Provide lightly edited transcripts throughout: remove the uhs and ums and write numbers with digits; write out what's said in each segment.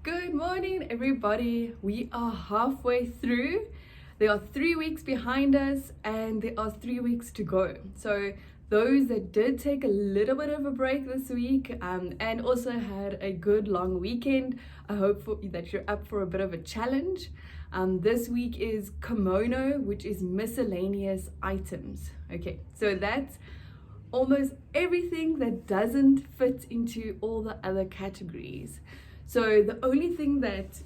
Good morning, everybody. We are halfway through. There are 3 weeks behind us, and there are 3 weeks to go. So, those that did take a little bit of a break this week and also had a good long weekend, I hope that you're up for a bit of a challenge. This week is Komono, which is miscellaneous items. Okay, so that's almost everything that doesn't fit into all the other categories. So the only thing that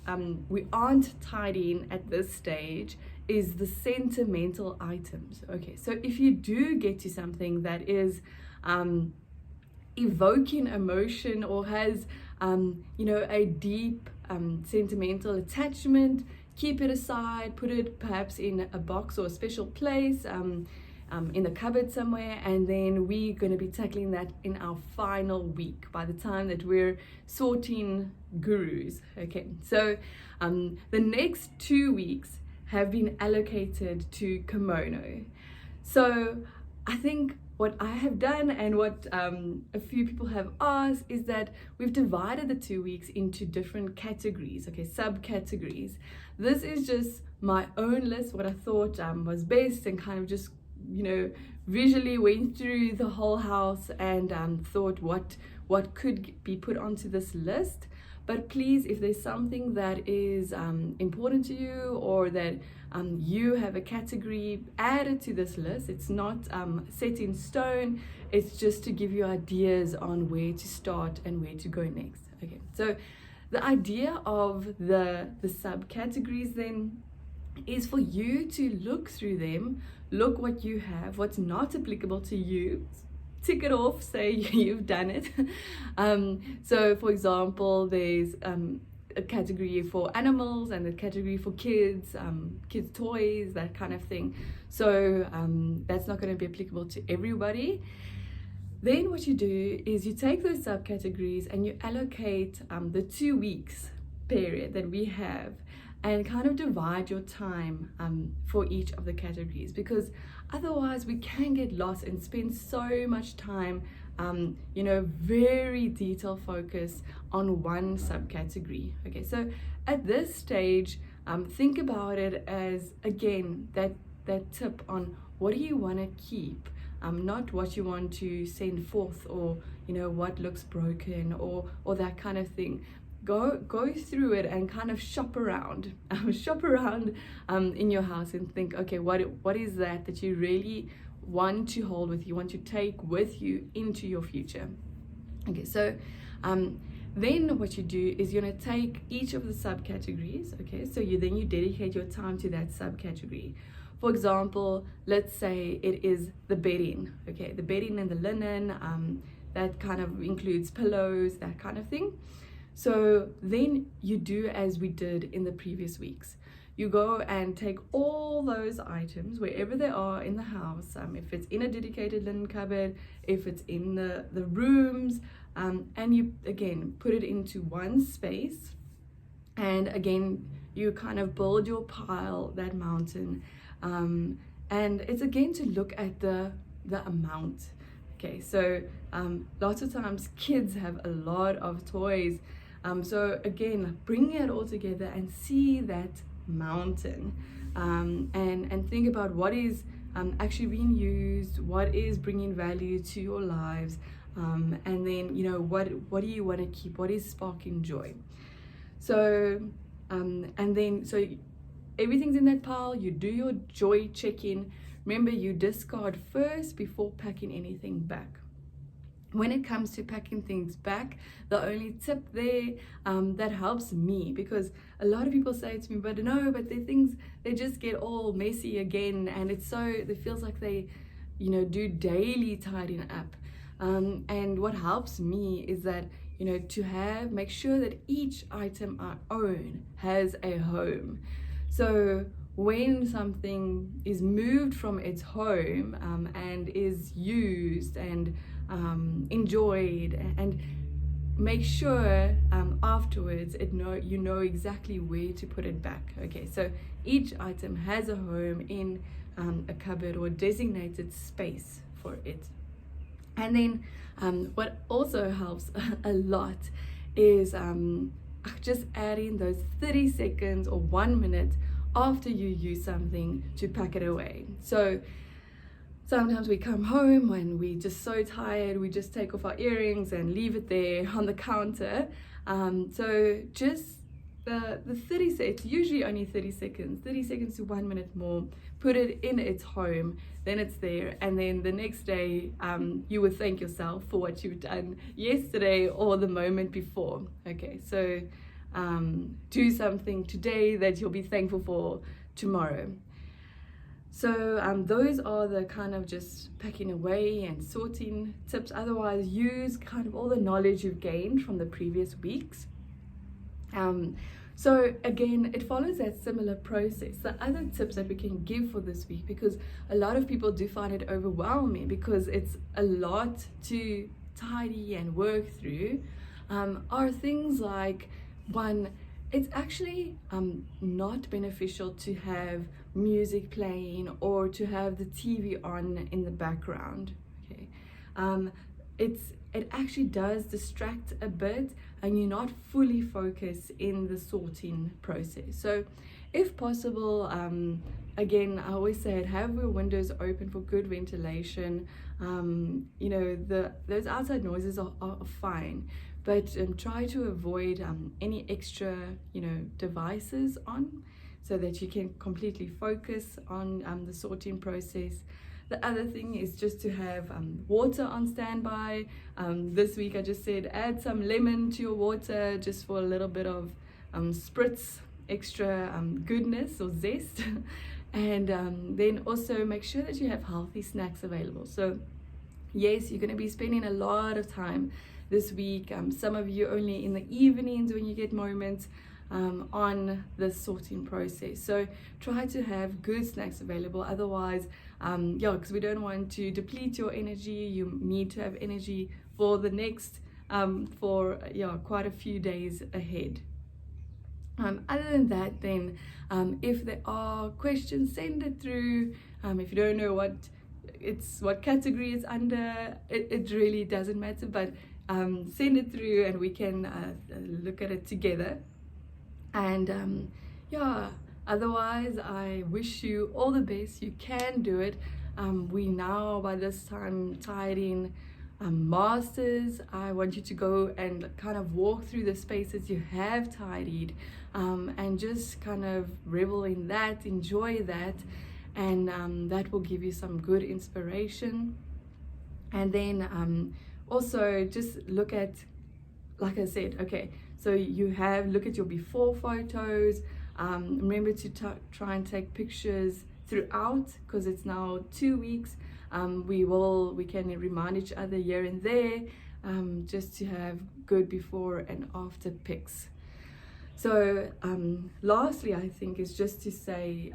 we aren't tidying at this stage is the sentimental items. Okay, so if you do get to something that is evoking emotion or has a deep sentimental attachment, keep it aside, put it perhaps in a box or a special place, in the cupboard somewhere, and then we're going to be tackling that in our final week by the time that we're sorting gurus. Okay, so the next 2 weeks have been allocated to Komono. So I think what I have done and what a few people have asked is that we've divided the 2 weeks into different categories, okay, subcategories. This is just my own list, what I thought was best, and kind of just visually went through the whole house and thought what could be put onto this list. But please, if there's something that is important to you, or that you have a category, add it to this list. It's not set in stone. It's just to give you ideas on where to start and where to go next. Okay, so the idea of the subcategories then is for you to look through them, look what you have, what's not applicable to you, tick it off, say you've done it. So for example, there's a category for animals and a category for kids toys, that kind of thing. So that's not going to be applicable to everybody. Then what you do is you take those subcategories and you allocate the 2 weeks period that we have, and kind of divide your time for each of the categories, because otherwise we can get lost and spend so much time very detail focused on one subcategory. Okay, so at this stage, think about it as, again, that tip on what do you want to keep, not what you want to send forth, or what looks broken, or that kind of thing. Go through it and kind of shop around in your house and think, okay, what is that you really want to hold with you, want to take with you into your future. Okay, so then what you do is you're going to take each of the subcategories. Okay, so you dedicate your time to that subcategory. For example, let's say it is the bedding. Okay, the bedding and the linen, that kind of includes pillows, that kind of thing. So then you do as we did in the previous weeks. You go and take all those items wherever they are in the house, if it's in a dedicated linen cupboard, if it's in the rooms, and you again put it into one space, and again you kind of build your pile, that mountain, and it's again to look at the amount. Okay, so lots of times kids have a lot of toys. So again, bring it all together and see that mountain, and think about what is actually being used, what is bringing value to your lives, and then what do you want to keep, what is sparking joy. So and then so everything's in that pile. You do your joy check-in. Remember, you discard first before packing anything back. When it comes to packing things back, the only tip there that helps me, because a lot of people say to me, but the things, they just get all messy again, and it feels like they do daily tidying up, and what helps me is that to make sure that each item I own has a home. So when something is moved from its home and is used and enjoyed, and make sure afterwards you know exactly where to put it back. Okay, so each item has a home in a cupboard or designated space for it. And then what also helps a lot is just add in those 30 seconds or 1 minute after you use something to pack it away. So sometimes we come home and we're just so tired, we just take off our earrings and leave it there on the counter. So just the 30 seconds, usually only 30 seconds to 1 minute more, put it in its home, then it's there, and then the next day you would thank yourself for what you've done yesterday or the moment before. Okay, so do something today that you'll be thankful for tomorrow. So those are the kind of just packing away and sorting tips. Otherwise, use kind of all the knowledge you've gained from the previous weeks. So again, it follows that similar process. The other tips that we can give for this week, because a lot of people do find it overwhelming because it's a lot to tidy and work through, are things like, one, it's actually not beneficial to have music playing or to have the TV on in the background. Okay, it actually does distract a bit and you're not fully focused in the sorting process. So if possible, again, I always say it, have your windows open for good ventilation. You know, those outside noises are fine, but try to avoid any extra, you know, devices on, so that you can completely focus on the sorting process. The other thing is just to have water on standby. This week I just said add some lemon to your water just for a little bit of spritz, extra goodness or zest. And then also make sure that you have healthy snacks available. So yes, you're going to be spending a lot of time this week. Some of you only in the evenings when you get moments on the sorting process. So try to have good snacks available. Otherwise, because we don't want to deplete your energy. You need to have energy for the next quite a few days ahead. Other than that, then if there are questions, send it through. If you don't know what category it's under, it really doesn't matter, but send it through and we can look at it together. And otherwise, I wish you all the best. You can do it. We now by this time tidying masters. I want you to go and kind of walk through the spaces you have tidied, and just kind of revel in that, enjoy that, and that will give you some good inspiration. And then also just look at, like I said, okay, so you have, look at your before photos. Remember to try and take pictures throughout, because it's now 2 weeks. We can remind each other here and there, just to have good before and after pics. So lastly, I think is just to say,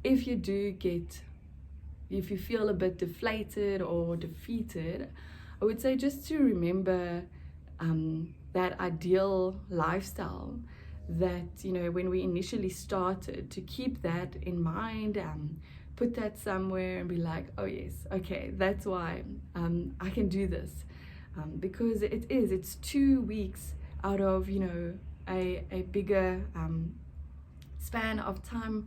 if you feel a bit deflated or defeated, I would say just to remember that ideal lifestyle that, you know, when we initially started, to keep that in mind, put that somewhere and be like, oh yes, okay, that's why I can do this, because it's 2 weeks out of, you know, a bigger span of time.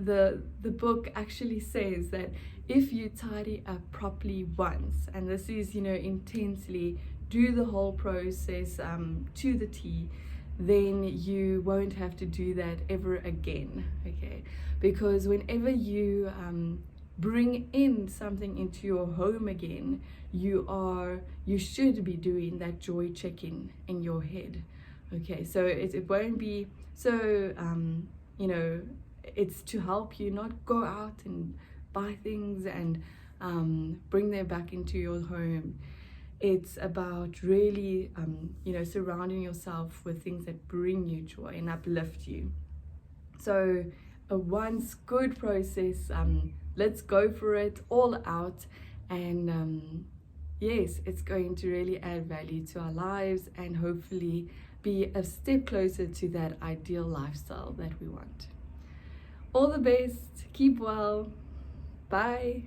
The book actually says that if you tidy up properly once, and this is, you know, intensely, do the whole process to the T, then you won't have to do that ever again. Okay, because whenever you bring in something into your home again, you should be doing that joy check-in in your head. Okay, so it won't be so you know, it's to help you not go out and buy things and bring them back into your home. It's about really, you know, surrounding yourself with things that bring you joy and uplift you. So a once good process, let's go for it all out. And yes, it's going to really add value to our lives and hopefully be a step closer to that ideal lifestyle that we want. All the best, keep well, bye.